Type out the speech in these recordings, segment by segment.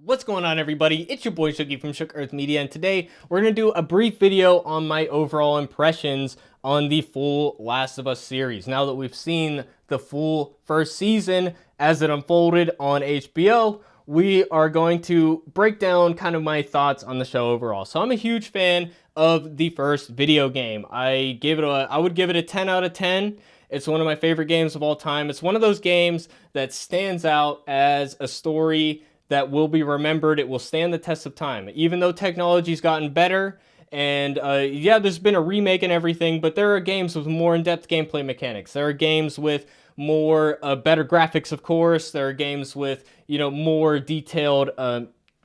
What's going on, everybody? It's your boy Shooky from Shook Earth Media, and today we're going to do a brief video on my overall impressions on the full Last of Us series. Now that we've seen the full first season as it unfolded on HBO, we are going to break down kind of my thoughts on the show overall. So I'm a huge fan of the first video game. I would give it a 10 out of 10. It's one of my favorite games of all time. It's one of those games that stands out as a story that will be remembered. It will stand the test of time. Even though technology's gotten better, and yeah, there's been a remake and everything, but there are games with more in-depth gameplay mechanics. There are games with more better graphics, of course. There are games with, more detailed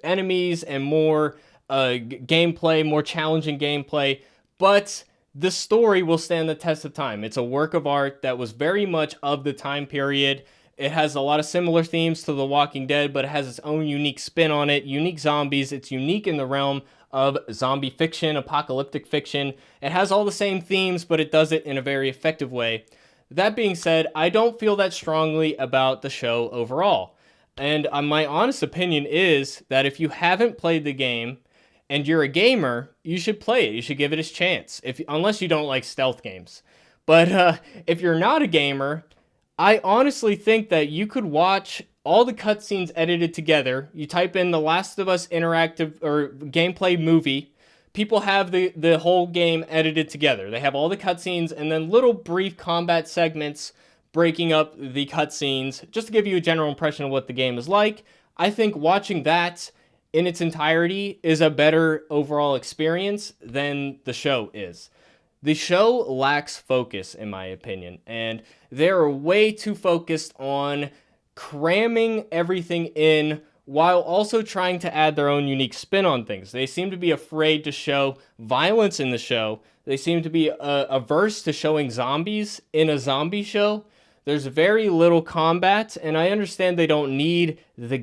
enemies and more gameplay, more challenging gameplay. But the story will stand the test of time. It's a work of art that was very much of the time period. It has a lot of similar themes to The Walking Dead, but it has its own unique spin on it, unique zombies. It's unique in the realm of zombie fiction, apocalyptic fiction. It has all the same themes, but it does it in a very effective way. That being said, I don't feel that strongly about the show overall. And my honest opinion is that if you haven't played the game and you're a gamer, you should play it. You should give it its chance, unless you don't like stealth games. But if you're not a gamer, I honestly think that you could watch all the cutscenes edited together. You type in The Last of Us interactive or gameplay movie. People have the whole game edited together. They have all the cutscenes and then little brief combat segments breaking up the cutscenes just to give you a general impression of what the game is like. I think watching that in its entirety is a better overall experience than the show is. The show lacks focus, in my opinion, and they're way too focused on cramming everything in while also trying to add their own unique spin on things. They seem to be afraid to show violence in the show. They seem to be averse to showing zombies in a zombie show. There's very little combat, and I understand they don't need the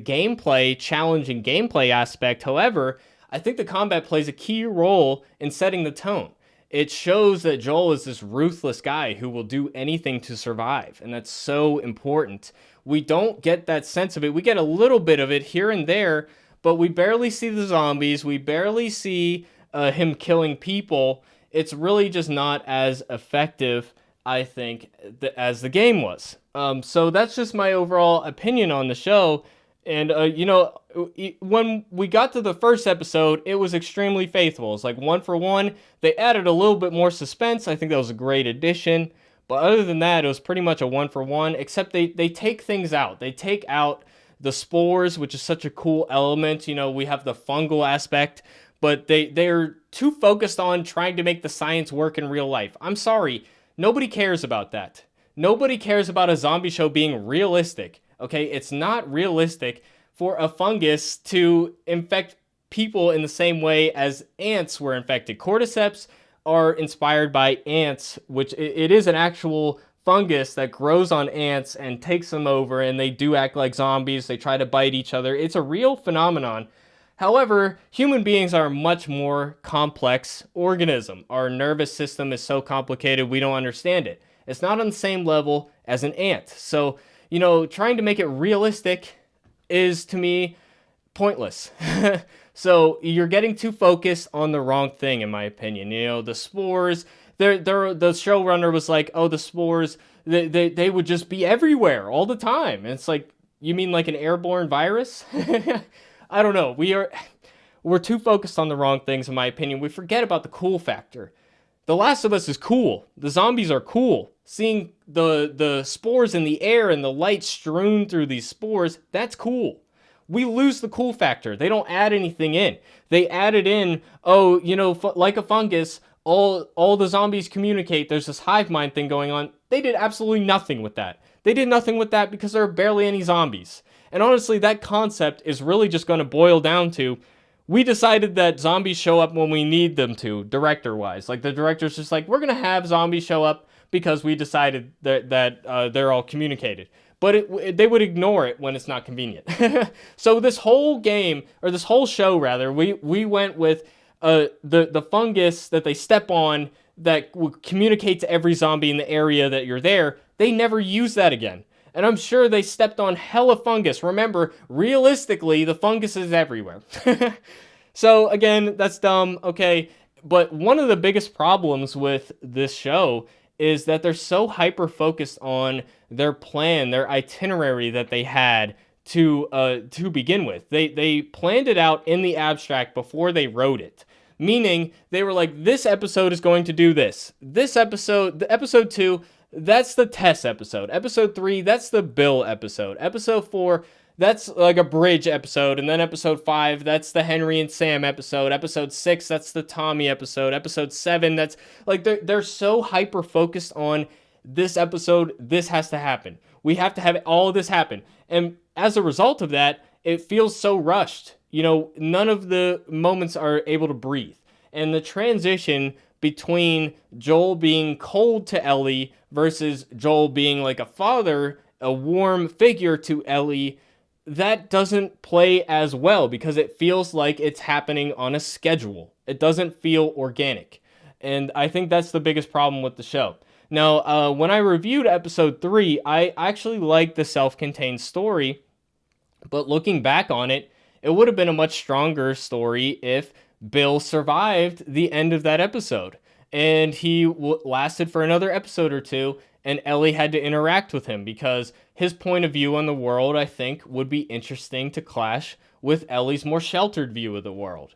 challenging gameplay aspect. However, I think the combat plays a key role in setting the tone. It shows that Joel is this ruthless guy who will do anything to survive, and that's so important. We don't get that sense of it. We get a little bit of it here and there, but we barely see the zombies. We barely see him killing people. It's really just not as effective, I think, as the game was. So that's just my overall opinion on the show. And, when we got to the first episode, it was extremely faithful. It's like 1 for 1. They added a little bit more suspense. I think that was a great addition. But other than that, it was pretty much a 1 for 1, except they take things out. They take out the spores, which is such a cool element. We have the fungal aspect, but they're too focused on trying to make the science work in real life. I'm sorry. Nobody cares about that. Nobody cares about a zombie show being realistic. Okay, it's not realistic for a fungus to infect people in the same way as ants were infected. Cordyceps are inspired by ants, which it is an actual fungus that grows on ants and takes them over, and they do act like zombies. They try to bite each other. It's a real phenomenon. However, human beings are a much more complex organism. Our nervous system is so complicated, we don't understand it. It's not on the same level as an ant. So, trying to make it realistic is, to me, pointless. So you're getting too focused on the wrong thing, in my opinion. The spores, the showrunner was like, oh, the spores, they would just be everywhere all the time. And it's like, you mean like an airborne virus? I don't know. We're too focused on the wrong things, in my opinion. We forget about the cool factor. The Last of Us is cool. The zombies are cool. Seeing the spores in the air and the light strewn through these spores, that's cool. We lose the cool factor. They don't add anything in. They added in, like a fungus, all the zombies communicate. There's this hive mind thing going on. They did absolutely nothing with that. They did nothing with that because there are barely any zombies. And honestly, that concept is really just going to boil down to, we decided that zombies show up when we need them to, director-wise. Like, the director's just like, we're going to have zombies show up because we decided that they're all communicated. But they would ignore it when it's not convenient. So this whole game, or this whole show rather, we went with the fungus that they step on that will communicate to every zombie in the area that you're there. They never use that again. And I'm sure they stepped on hella fungus. Remember, realistically, the fungus is everywhere. So again, that's dumb, okay? But one of the biggest problems with this show is that they're so hyper focused on their plan, their itinerary that they had to begin with. They planned it out in the abstract before they wrote it. Meaning they were like, this episode is going to do this. This episode, the episode 2, that's the Tess episode. Episode 3, that's the Bill episode. Episode 4, that's like a bridge episode. And then episode 5, that's the Henry and Sam episode. Episode 6, that's the Tommy episode. Episode 7, that's like they're so hyper focused on this episode. This has to happen. We have to have all of this happen. And as a result of that, it feels so rushed. You know, none of the moments are able to breathe. And the transition between Joel being cold to Ellie versus Joel being like a father, a warm figure to Ellie, that doesn't play as well because it feels like it's happening on a schedule. It doesn't feel organic. And I think that's the biggest problem with the show. Now, when I reviewed episode 3, I actually liked the self-contained story, but looking back on it, it would have been a much stronger story if Bill survived the end of that episode and he lasted for another episode or two and Ellie had to interact with him because his point of view on the world, I think, would be interesting to clash with Ellie's more sheltered view of the world.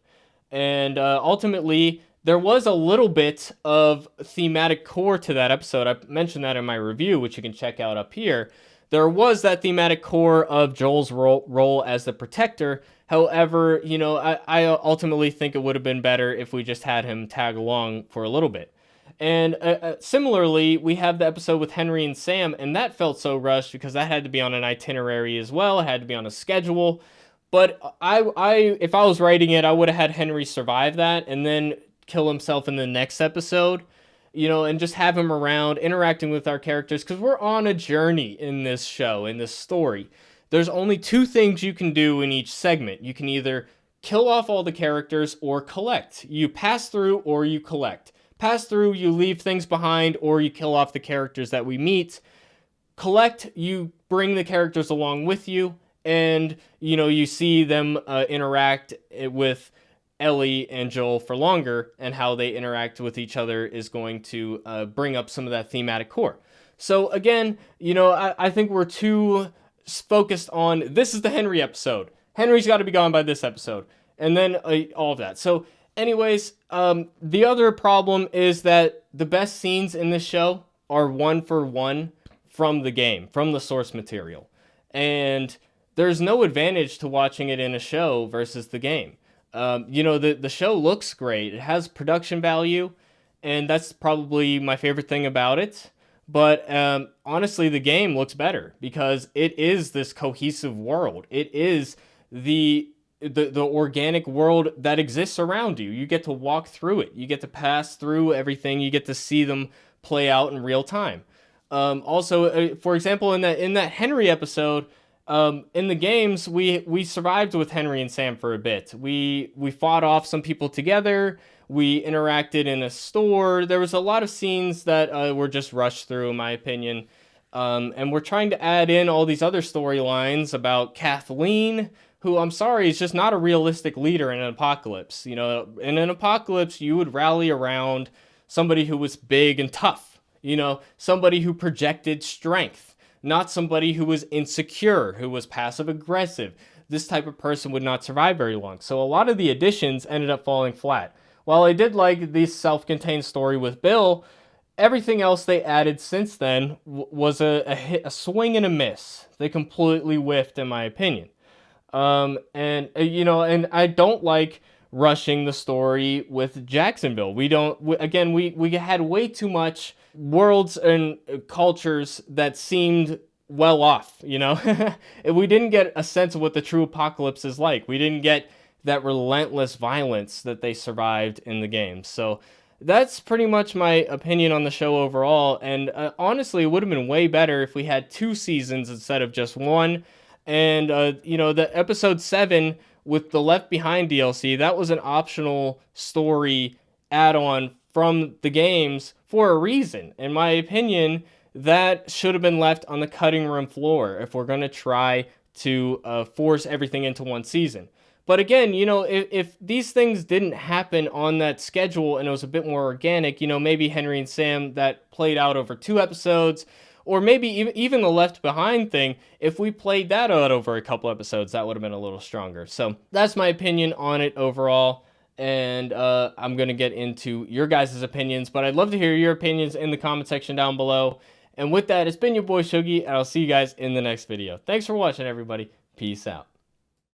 And ultimately, there was a little bit of thematic core to that episode. I mentioned that in my review, which you can check out up here. There was that thematic core of Joel's role as the protector. However, you know, I ultimately think it would have been better if we just had him tag along for a little bit. And similarly, we have the episode with Henry and Sam, and that felt so rushed because that had to be on an itinerary as well. It had to be on a schedule. But if I was writing it, I would have had Henry survive that and then kill himself in the next episode. You know, and just have him around interacting with our characters because we're on a journey in this show, in this story. There's only 2 things you can do in each segment. You can either kill off all the characters or collect. You pass through or you collect. Pass through, you leave things behind, or you kill off the characters that we meet. Collect, you bring the characters along with you, and, you know, you see them interact with Ellie and Joel for longer, and how they interact with each other is going to bring up some of that thematic core. So again, you know, I think we're too focused on, this is the Henry episode. Henry's got to be gone by this episode. And then all of that. So anyways, the other problem is that the best scenes in this show are 1-for-1 from the game, from the source material. And there's no advantage to watching it in a show versus the game. You know, the show looks great. It has production value, and that's probably my favorite thing about it. But honestly, the game looks better because it is this cohesive world. It is the organic world that exists around you. You get to walk through it. You get to pass through everything. You get to see them play out in real time. Also, for example, in that Henry episode, in the games, we survived with Henry and Sam for a bit. We fought off some people together. We interacted in a store. There was a lot of scenes that were just rushed through, in my opinion. And we're trying to add in all these other storylines about Kathleen, who, I'm sorry, is just not a realistic leader in an apocalypse. You know, in an apocalypse, you would rally around somebody who was big and tough. You know, somebody who projected strength. Not somebody who was insecure, who was passive-aggressive. This type of person would not survive very long. So a lot of the additions ended up falling flat. While I did like the self-contained story with Bill, everything else they added since then was a swing and a miss. They completely whiffed, in my opinion. You know, and I don't like rushing the story with Jacksonville. We had way too much worlds and cultures that seemed well off, you know. We didn't get a sense of what the true apocalypse is like. We didn't get that relentless violence that they survived in the game. So that's pretty much my opinion on the show overall. And honestly, it would have been way better if we had 2 seasons instead of just 1. And, you know, the episode 7 with the Left Behind DLC, that was an optional story add-on from the games for a reason. In my opinion, that should have been left on the cutting room floor if we're going to try to force everything into one season. But again, if these things didn't happen on that schedule and it was a bit more organic, maybe Henry and Sam that played out over 2 episodes, or maybe even the Left Behind thing, if we played that out over a couple episodes, that would have been a little stronger. So that's my opinion on it overall. And I'm going to get into your guys' opinions, but I'd love to hear your opinions in the comment section down below. And with that, it's been your boy Shuggy, and I'll see you guys in the next video. Thanks for watching, everybody. Peace out.